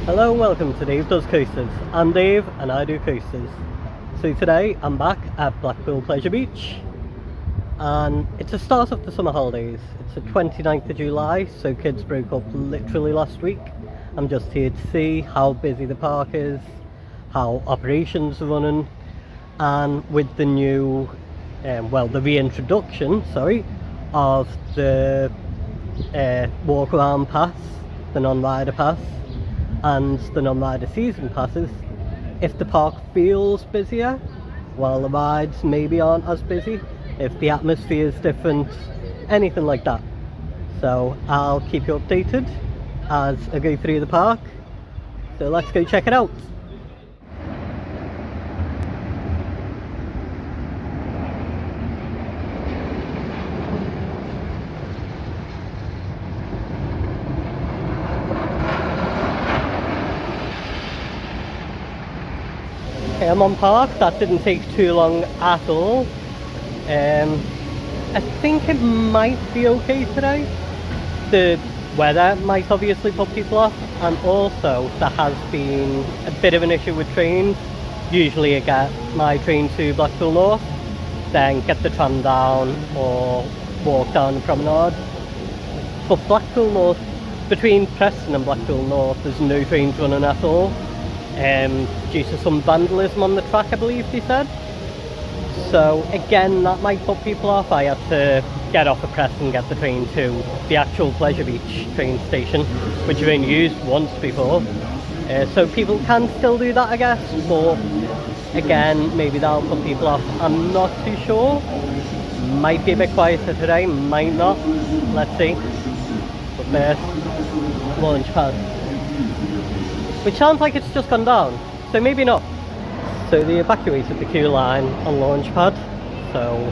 Hello and welcome to Dave Does Coasters. I'm Dave and I do coasters. So today I'm back at Blackpool Pleasure Beach and it's the start of the summer holidays. It's the 29th of July, so kids broke up literally last week. I'm just here to see how busy the park is, how operations are running, and with the new, the reintroduction, of the walk around pass, the non-rider pass, and the non-rider season passes, if the park feels busier while the rides maybe aren't as busy, if the atmosphere is different, anything like that. So I'll keep you updated as I go through the park, so let's go check it out. Okay, I'm on park. That didn't take too long at all. I think it might be okay today. The weather might obviously put people off, and also there has been a bit of an issue with trains. Usually I get my train to Blackpool North, then get the tram down or walk down the promenade. But Blackpool North, between Preston and Blackpool North, there's no trains running at all, due to some vandalism on the track, I believe they said. So again, that might put people off. I had to get off of Preston and get the train to the actual Pleasure Beach train station, which I've only used once before. So people can still do that, I guess, but again, maybe that'll put people off. I'm not too sure. Might be a bit quieter today, might not. Let's see. But first, launch pad, which sounds like it's just gone down, so maybe not. So they evacuated the queue line on Launchpad, so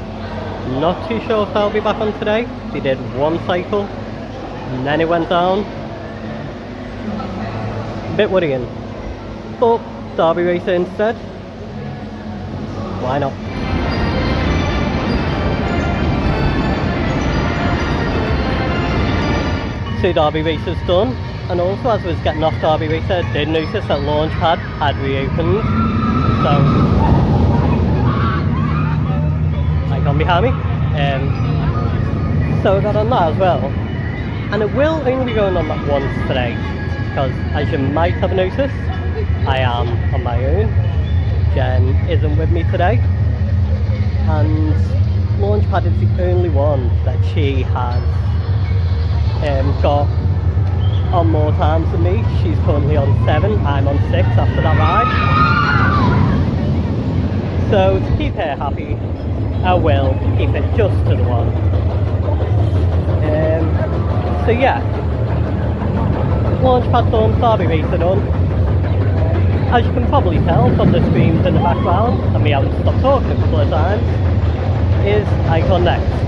not too sure if they'll be back on today. They did one cycle and then it went down. A bit worrying, but Derby Racer instead, why not? So Derby Racer's done, and also as I was getting off Derby Racer, I did notice that Launchpad had reopened. So, icon behind me. So I got on that as well. And it will only be going on that once today, because as you might have noticed, I am on my own. Jen isn't with me today. And Launchpad is the only one that she has got on more times than me. She's currently on 7, I'm on 6 after that ride. So to keep her happy, I will keep it just to the one. So yeah, Launchpad done, Derby Racer done. As you can probably tell from the screams in the background, and we haven't stopped talking a couple of times, is Icon next.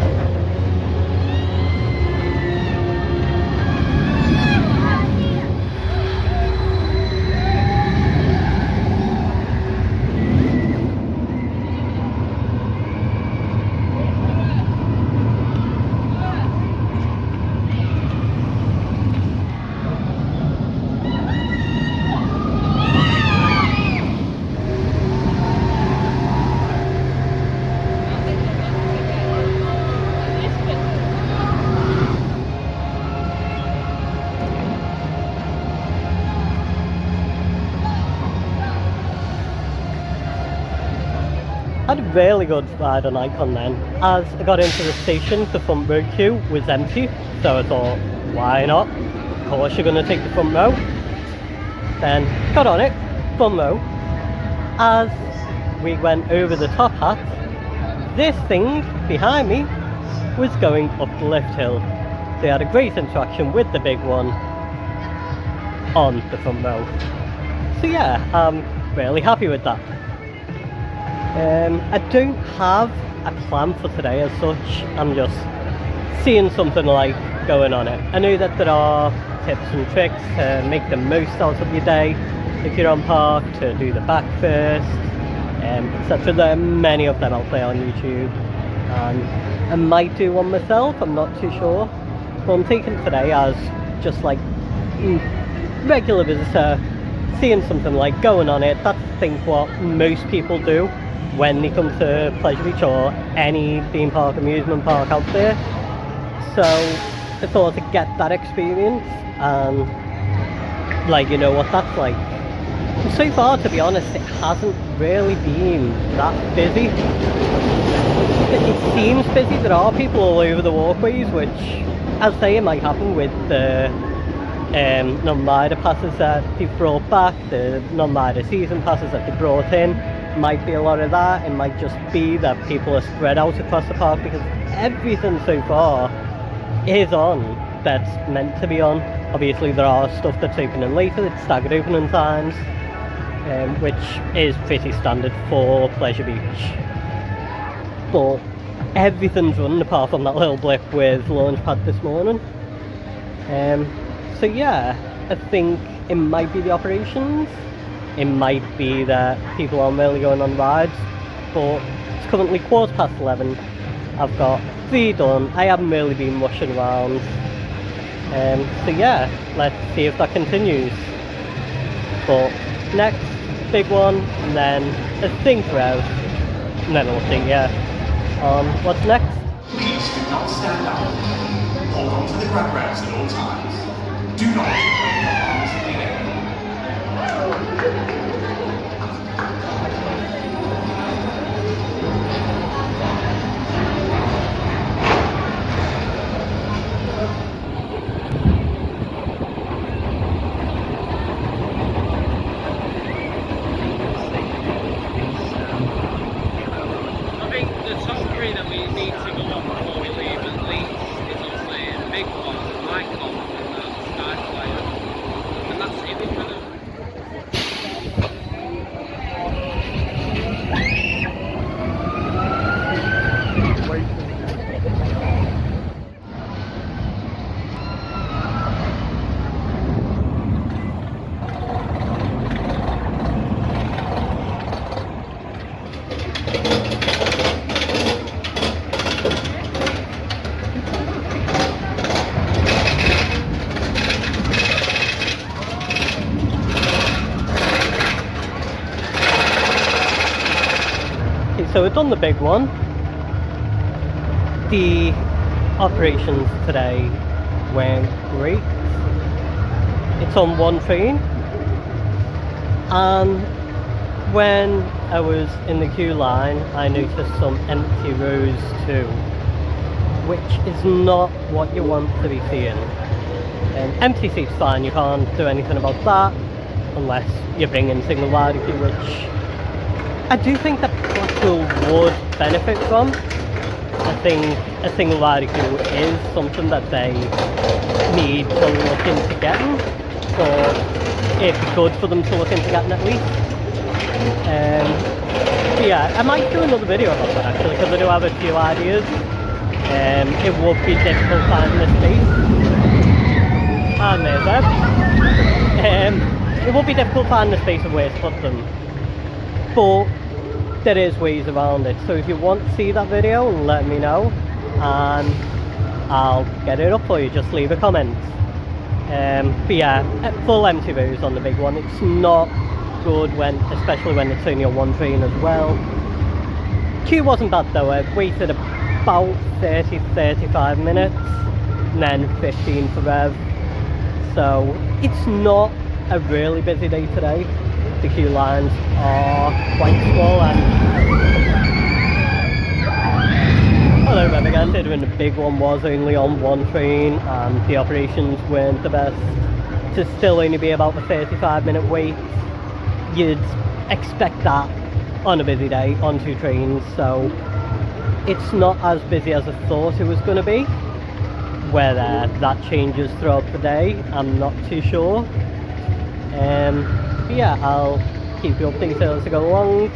I had a really good ride on Icon then. As I got into the station, the front row queue was empty, so I thought, why not? Of course you're going to take the front row. Then got on it, front row. As we went over the top hat, this thing behind me was going up the lift hill. They had a great interaction with the big one on the front row. So yeah, I'm really happy with that. I don't have a plan for today as such. I'm just seeing something like going on it. I know that there are tips and tricks to make the most out of your day if you're on park, to do the back first, etc. There are many of them out there on YouTube, and I might do one myself, I'm not too sure. But I'm taking today as just like regular visitor, seeing something like going on it, that's I think what most people do when they come to Pleasure Beach or any theme park, amusement park out there. So I thought to get that experience and like, you know what that's like. And so far, to be honest, it hasn't really been that busy. It seems busy. There are people all over the walkways, which, as they might happen with the non-rider passes that they've brought back, the non-rider season passes that they brought in. Might be a lot of that. It might just be that people are spread out across the park because everything so far is on that's meant to be on. Obviously there are stuff that's opening later, it's staggered opening times, which is pretty standard for Pleasure Beach. But everything's running apart from that little blip with Launchpad this morning. So yeah, I think it might be the operations, it might be that people aren't really going on rides, but it's currently 11:15. I've got 3 done, I haven't really been rushing around. So yeah, let's see if that continues. But next, big one, and then a think Rev, and then we'll see, yeah, on what's next. Please do not stand up. Hold on to the grab rails at all times. Do not put your arms in the air. So we've done the big one. The operations today went great. It's on one train, and when I was in the queue line I noticed some empty rows too, which is not what you want to be seeing. Empty seats fine, you can't do anything about that unless you bring in single rider queue, which I do think that Blackpool would benefit from. I think a single rider queue is something that they need to look into getting, or it'd be good for them to look into getting at least. But yeah, I might do another video about that actually, because I do have a few ideas. It would be difficult finding the space. And there's that. It would be difficult finding the space of where to put them, but there is ways around it. So if you want to see that video, let me know and I'll get it up for you. Just leave a comment. But yeah, full empty rows on the big one. It's not good especially when it's only on one train as well. Queue wasn't bad though. I waited about 30-35 minutes and then 15 for Rev. So it's not a really busy day today. The queue lines are quite small, and hello Rev again. Considering the big one was only on one train and the operations weren't the best, to still only be about a 35-minute wait, you'd expect that on a busy day on 2 trains. So it's not as busy as I thought it was going to be. Whether that changes throughout the day, I'm not too sure. Yeah, I'll keep you updated as I go along.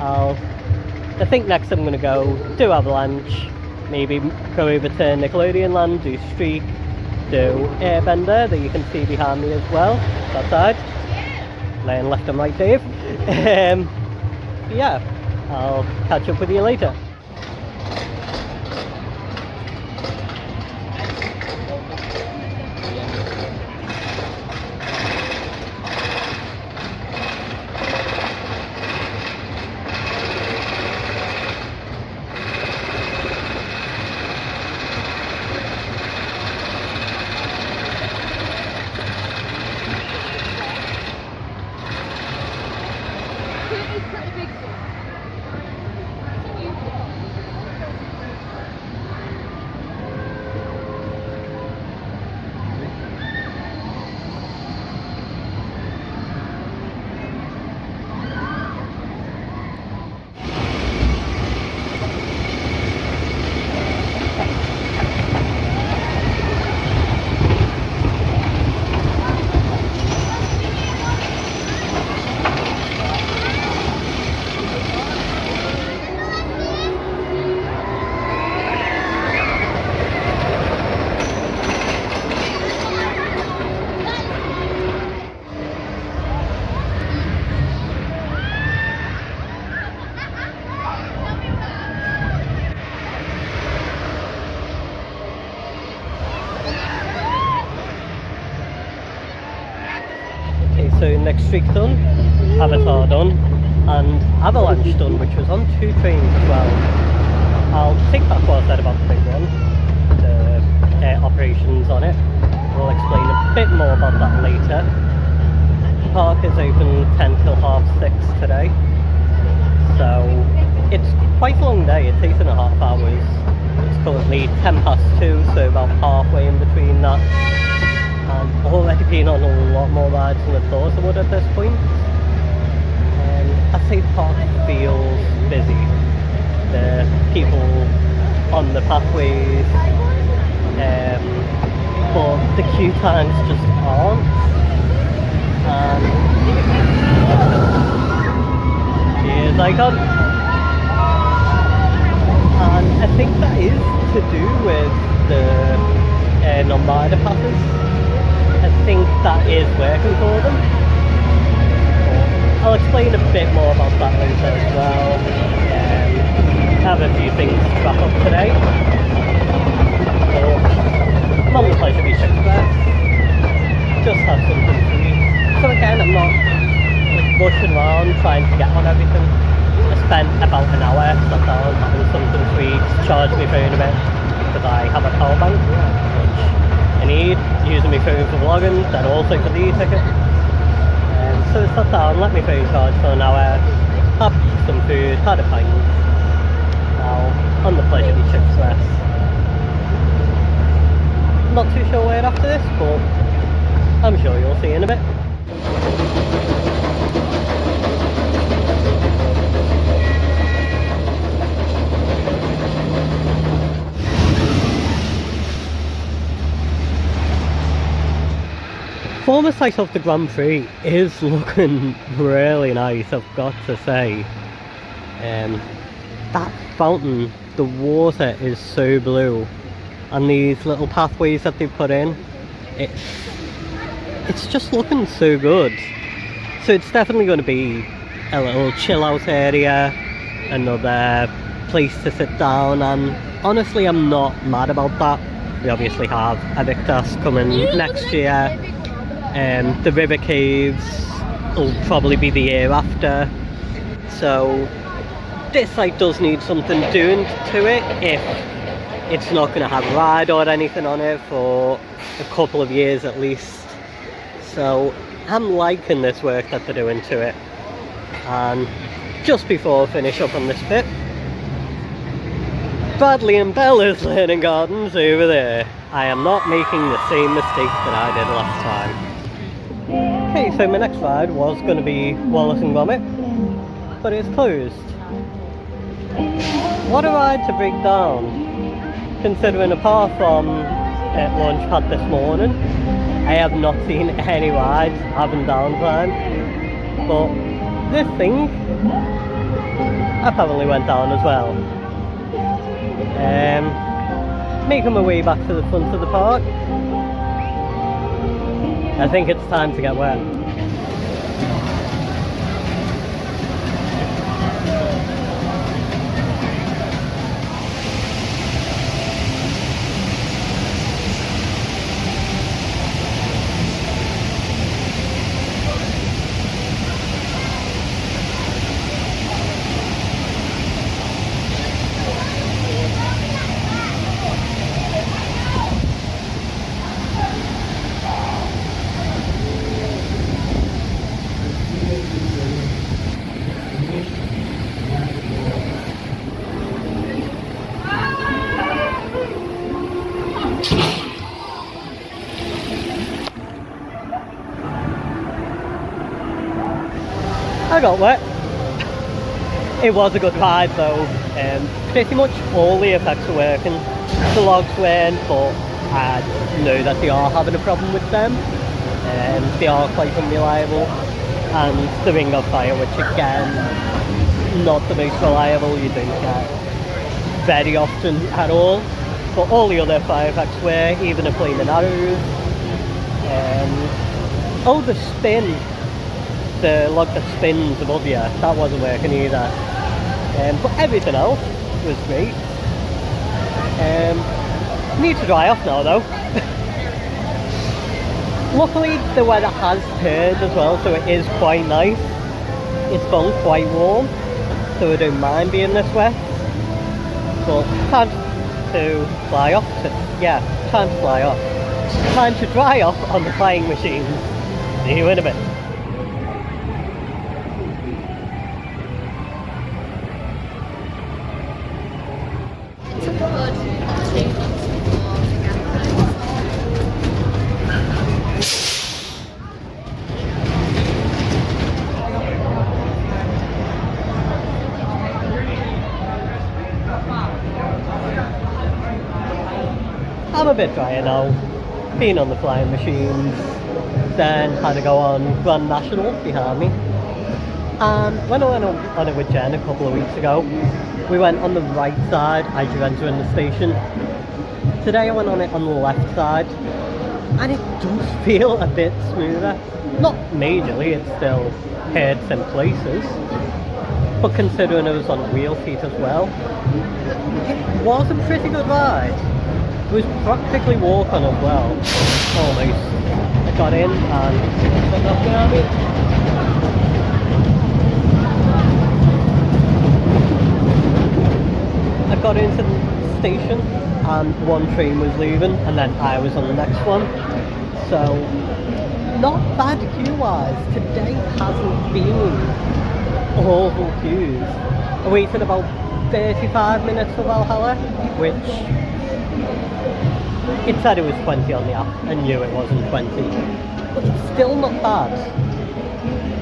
I think next I'm going to go do Avalanche, maybe go over to Nickelodeon Land, do Streak, do Airbender that you can see behind me as well, that side, laying left and right Dave. Yeah, I'll catch up with you later. so next streak done, Avatar done, and Avalanche done, which was on 2 trains as well. I'll take back what I said about the big one, the operations on it. We'll explain a bit more about that later. Park is open 10 till 6:30 today, so it's quite a long day. It takes 1.5 hours. It's currently 2:10, so about halfway in between that. And already been on a lot more rides than I thought I would at this point. I'd say the park feels busy. The people on the pathways, but the queue times just aren't. And here's Icon. And I think that is to do with the non-rider passes. I think that is working for them. I'll explain a bit more about that later as well. I have a few things to wrap up today. I'm on the Pleasure Beach Express. Just had something to eat. So again, I'm not like rushing around trying to get on everything. I spent about an hour sat down having something to eat, charge my phone a bit because I have a power bank, which I need, using my phone for vlogging, then also for the e-ticket. So I sat down, let my phone charge for an hour, had some food, had a pint. Now on the Pleasure Beach Express. Not too sure where after this, but I'm sure you'll see in a bit. Former site of the Grand Prix is looking really nice, I've got to say. That fountain, the water is so blue, and these little pathways that they've put in, it's just looking so good. So it's definitely going to be a little chill out area, another place to sit down, and honestly I'm not mad about that. We obviously have Evictus coming next year. The river caves will probably be the year after, so this site does need something doing to it if it's not going to have a ride or anything on it for a couple of years at least. So I'm liking this work that they're doing to it. And just before I finish up on this bit, Bradley and Bella's Learning Gardens over there. I am not making the same mistake that I did last time. Okay, so my next ride was going to be Wallace and Gromit, but it's closed. What a ride to break down, considering apart from Launchpad this morning, I have not seen any rides having downtime. But this thing apparently went down as well. Making my way back to the front of the park. I think it's time to get wet. I got wet. It was a good ride though. Pretty much all the effects were working. The logs weren't, but I know that they are having a problem with them. They are quite unreliable. And the Ring of Fire, which again, not the most reliable, you don't get very often at all. But all the other fire effects were, even a Flaming Arrows. Oh, the spin. The log that spins above you, that wasn't working either. But everything else was great. Need to dry off now though. Luckily the weather has turned as well, so it is quite nice. It's gone quite warm, so I don't mind being this wet. But time to fly off time to fly off. Time to dry off on the flying machines. See you in a bit. It's a good 2 months before we get there. I'm a bit drier now, being on the flying machines, then had to go on Grand National behind me. And when I went on it with Jen a couple of weeks ago, we went on the right side as you enter in the station. Today I went on it on the left side, and it does feel a bit smoother. Not majorly, it's still hurts in places, but considering it was on wheel seat as well, it was a pretty good ride. It was practically walk on as well, almost. I got in and went up behind me. I got into the station and one train was leaving and then I was on the next one. So, not bad queue-wise. Today hasn't been awful queues. I waited about 35 minutes for Valhalla, which it said it was 20 on the app. I knew it wasn't 20, but it's still not bad.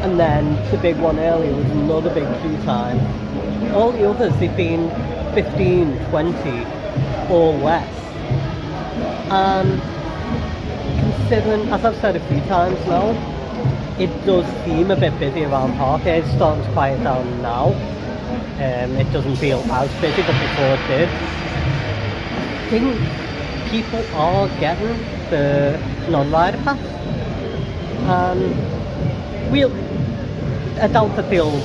And then the big one earlier was another big queue time. All the others, they've been 15, 20 or less. And considering, as I've said a few times now, it does seem a bit busy around Park. It's starting to quiet down now. It doesn't feel as busy, but before it did. I think people are getting the non-rider pass, and I doubt that they'll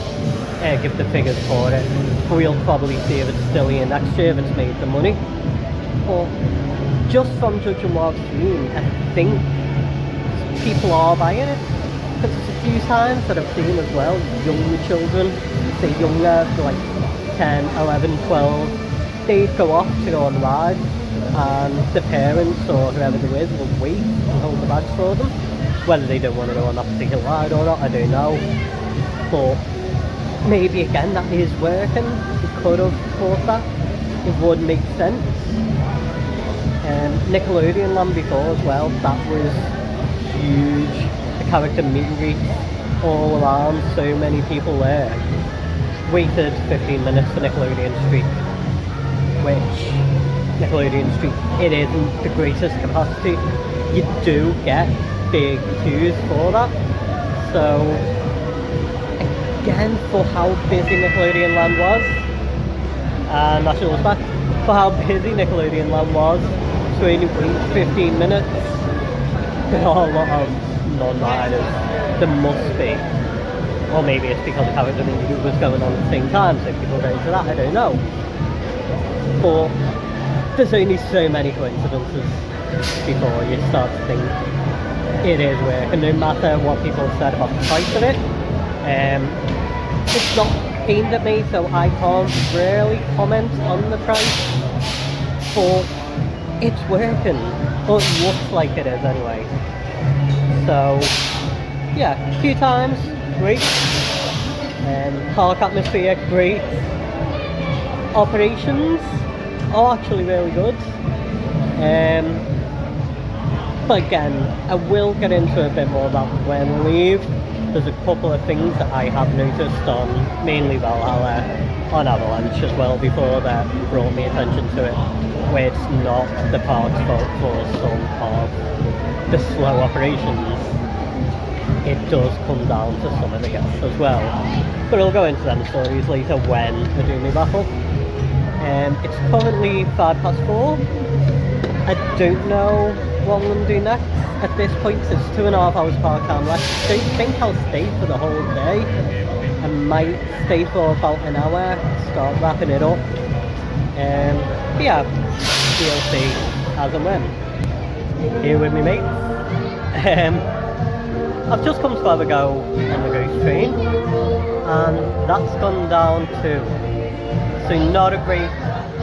give the figures for it. We'll probably see if it's still here next year if it's made the money. But just from judging what I've seen, I think people are buying it. Because there's a few times that I've seen as well, younger children, say younger, so like 10, 11, 12, they'd go off to go on rides, and the parents or whoever they're with will wait and hold the bags for them. Whether they don't want to go on that particular ride or not, I don't know. But maybe again that is working. We could have thought that. It would make sense. Nickelodeon Land before as well, that was huge. The character meet and greet all around, so many people there. Waited 15 minutes for Nickelodeon Street, which Nickelodeon Street, it isn't the greatest capacity. You do get big queues for that. So again, for how busy Nickelodeon Land was, and National's back, for how busy Nickelodeon Land was, to only wait 15 minutes, there are a lot of non-riders. There must be. Or maybe it's because Character Meet was going on at the same time, so people are going to that, I don't know. But there's only so many coincidences before you start to think it is work, and no matter what people said about the price of it, it's not aimed at me, so I can't really comment on the price, but it's working, or it looks like it is anyway. So yeah, a few times, great. Park atmosphere, great. Operations are actually really good. But again, I will get into a bit more about when we leave. There's a couple of things that I have noticed on mainly Valhalla, on Avalanche as well, before that brought me attention to it, where it's not the park's fault for some of the slow operations. It does come down to some of the guests as well. But I'll go into them stories later when I do my battle. It's currently 4:05. I don't know what I'm going to do next. At this point, it's 2.5 hours park time left. I don't think I'll stay for the whole day. I might stay for about an hour, start wrapping it up. But yeah, we'll see as and when. Here with me mates, Um, I've just come to have a go on the Goose train, and that's gone down too. So not a great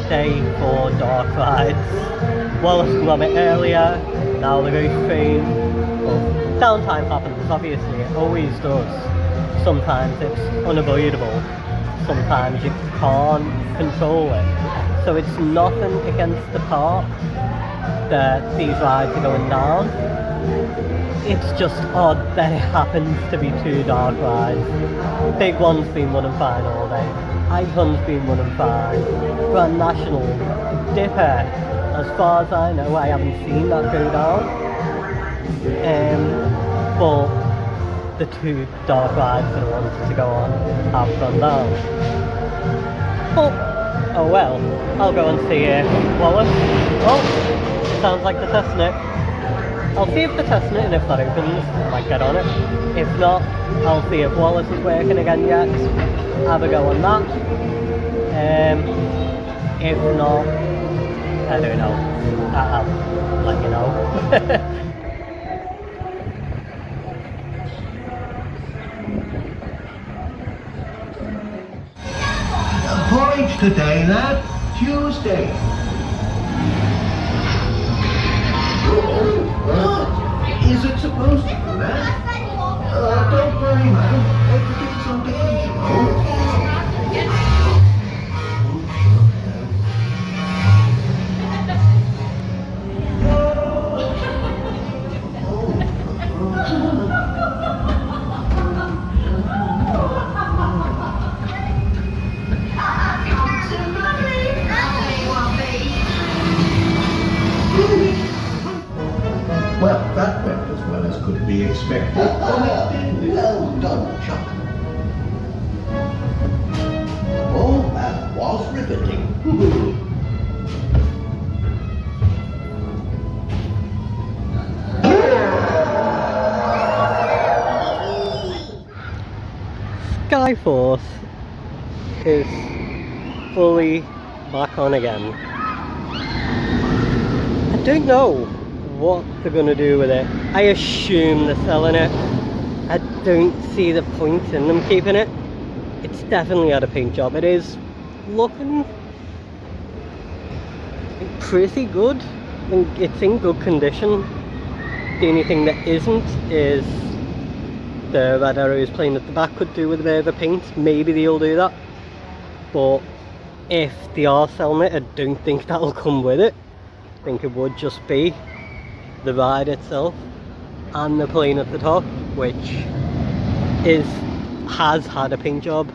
day for dark rides. Wallace came on it earlier, now the Goose train. Well, downtime happens, obviously, it always does. Sometimes it's unavoidable, sometimes you can't control it. So it's nothing against the park that these rides are going down. It's just odd that it happens to be two dark rides. Big One's been running fine all day. Icon's been running fine. Grand National, Dipper, as far as I know, I haven't seen that go down. But the two dark rides that I wanted to go on have gone down. But, oh well, I'll go and see Wallace. Oh, sounds like they're testing it. I'll see if they're testing it, and if that opens, I might get on it. If not, I'll see if Wallace is working again yet. Have a go on that. If not, I don't know. I'll let you know. Porridge today, lad. Tuesday. Is it supposed to be that? Don't worry, madam. Everything's under control. Well, that went as well as could be expected. Well done, Chuck. Oh, that was riveting. Skyforce is fully back on again. I don't know what they're gonna do with it. I assume they're selling it. I don't see the point in them keeping it. It's definitely had a paint job. It is looking pretty good. I think it's in good condition. The only thing that isn't is the red arrows playing at the back could do with a bit of a paint. Maybe they'll do that. But if they are selling it, I don't think that'll come with it. I think it would just be the ride itself and the plane at the top, which has had a paint job.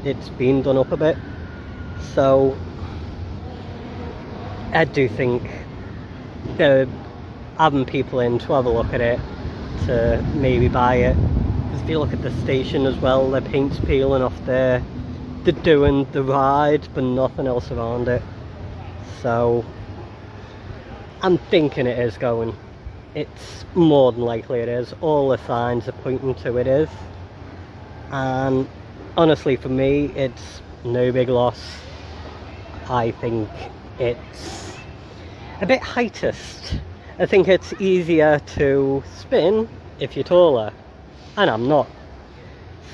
It's been done up a bit, so I do think they're having people in to have a look at it, to maybe buy it. Because if you look at the station as well, the paint's peeling off there. They're doing the ride but nothing else around it, so I'm thinking it is going. It's more than likely it is. All the signs are pointing to it is. And honestly, for me, it's no big loss. I think it's a bit heightist. I think it's easier to spin if you're taller, and I'm not.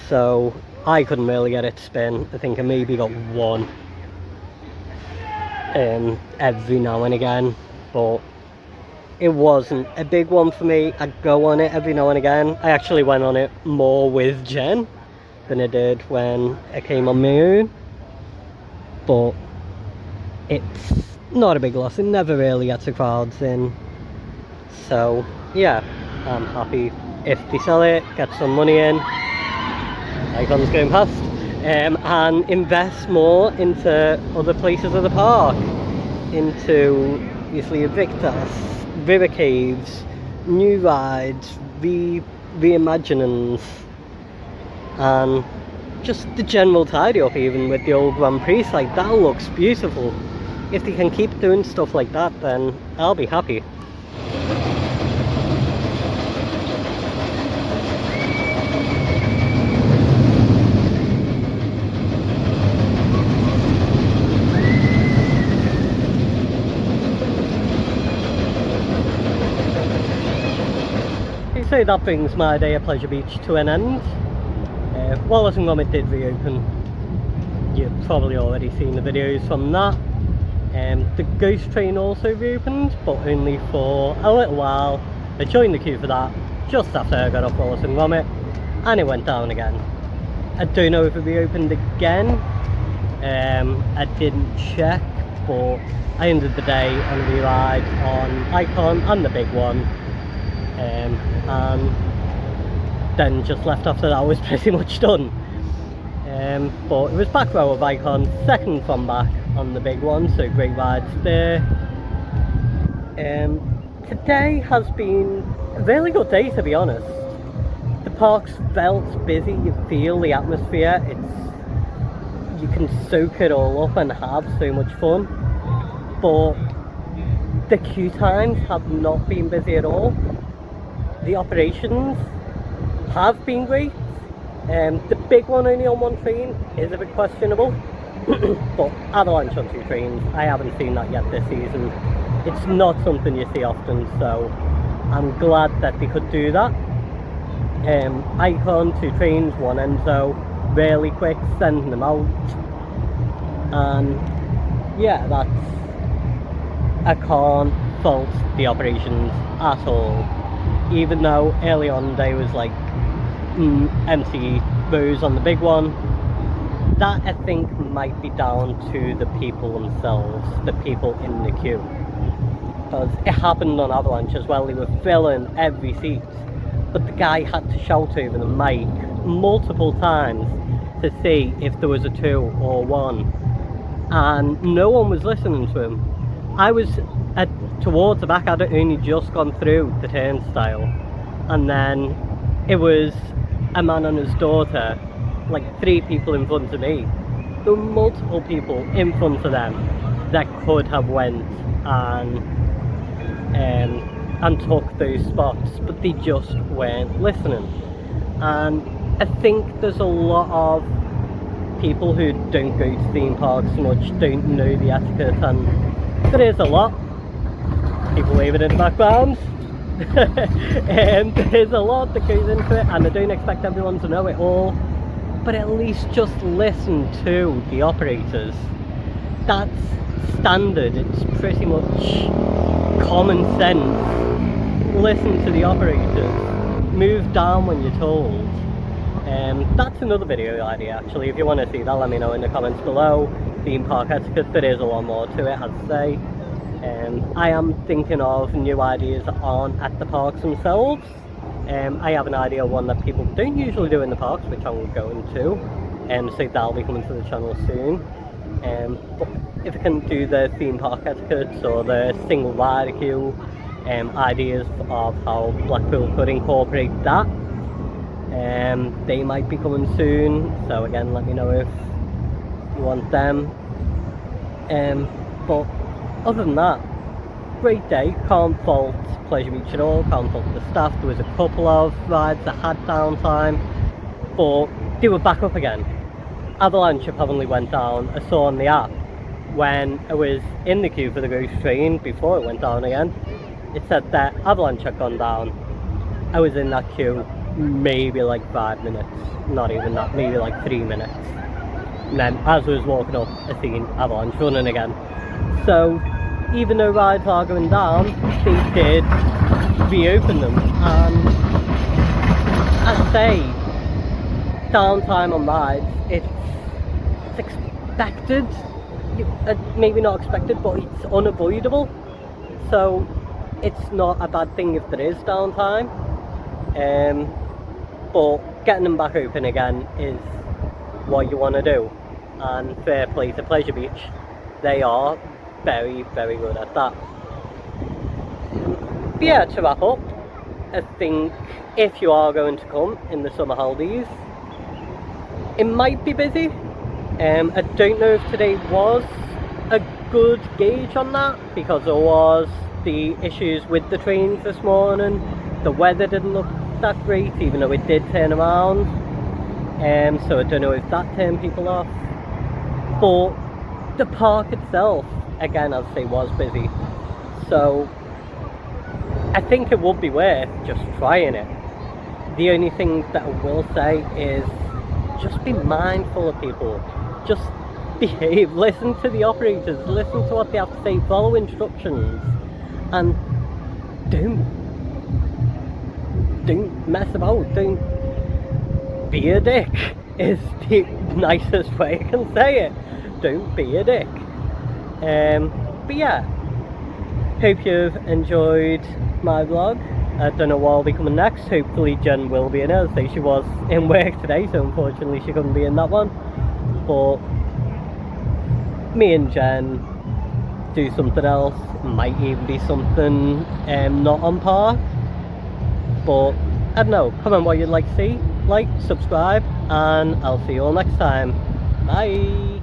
So I couldn't really get it to spin. I think I maybe got one every now and again. But it wasn't a big one for me. I go on it every now and again. I actually went on it more with Jen than I did when I came on my own. But it's not a big loss. It never really gets the crowds in. So yeah, I'm happy if they sell it, get some money in. Icon's going past. And invest more into other places of the park. Into obviously Invictus, River Caves, new rides, reimaginings, and just the general tidy up. Even with the old Grand Prix site, that looks beautiful. If they can keep doing stuff like that, then I'll be happy. that brings my day at Pleasure Beach to an end. Wallace and Gromit did reopen. You've probably already seen the videos from that. The ghost train also reopened, but only for a little while. I joined the queue for that just after I got off Wallace and Gromit, and it went down again. I don't know if it reopened again. I didn't check, but I ended the day on a ride on Icon and the big one, and then just left after that was pretty much done. But it was back row of Icon, second from back on the big one, so great rides there. Today has been a really good day, to be honest. The park's felt busy, you feel the atmosphere, you can soak it all up and have so much fun. But the queue times have not been busy at all. The operations have been great. The big one only on one train is a bit questionable. But avalanche on 2 trains, I haven't seen that yet this season. It's not something you see often, so I'm glad that they could do that. Icon 2 trains, 1 Enzo, really quick, sending them out. And yeah, I can't fault the operations at all. Even though early on there was like empty rows on the big one, that I think might be down to the people themselves, the people in the queue. Because it happened on Avalanche as well, they were filling every seat, but the guy had to shout over the mic multiple times to see if there was a 2 or 1, and no one was listening to him. I was towards the back, I'd only just gone through the turnstile, and then it was a man and his daughter, like 3 people in front of me. There were multiple people in front of them that could have went and took those spots, but they just weren't listening. And I think there's a lot of people who don't go to theme parks much, don't know the etiquette, and there is a lot. People waving in the background. There's a lot that goes into it, and I don't expect everyone to know it all, but at least just listen to the operators. That's standard, it's pretty much common sense. Listen to the operators, move down when you're told. That's another video idea actually. If you want to see that, let me know in the comments below. Theme park etiquette, there is a lot more to it, I'd say. I am thinking of new ideas that aren't at the parks themselves. I have an idea of one that people don't usually do in the parks, which I'm going to, so that'll be coming to the channel soon. But if I can do the theme park etiquette or the single rider queue, ideas of how Blackpool could incorporate that, they might be coming soon, so again let me know if you want them. But other than that, great day, can't fault Pleasure Beach at all, can't fault the staff. There was a couple of rides that had downtime, but they were back up again. Avalanche apparently went down. I saw on the app when I was in the queue for the ghost train before it went down again, it said that Avalanche had gone down. I was in that queue maybe like 5 minutes, not even that, maybe like 3 minutes. And then as I was walking up, I seen Avalanche running again. So even though rides are going down, they did reopen them. And I'd say downtime on rides, it's expected, maybe not expected, but it's unavoidable. So it's not a bad thing if there is downtime. But getting them back open again is what you want to do. And fair play to Pleasure Beach, they are very, very good at that. But yeah, to wrap up, I think if you are going to come in the summer holidays, it might be busy. I don't know if today was a good gauge on that, because there was the issues with the trains this morning. The weather didn't look that great, even though it did turn around. So I don't know if that turned people off. But the park itself, again, I'd say was busy. So I think it would be worth just trying it. The only thing that I will say is just be mindful of people. Just behave, listen to the operators, listen to what they have to say, follow instructions, and don't mess about, don't be a dick is the nicest way I can say it. Don't be a dick. But yeah, hope you've enjoyed my vlog. I don't know what will be coming next. Hopefully Jen will be in it. As I say, she was in work today, so unfortunately she couldn't be in that one. But me and Jen do something else. Might even be something not on par. But I don't know. Comment what you'd like to see. Like, subscribe, and I'll see you all next time. Bye.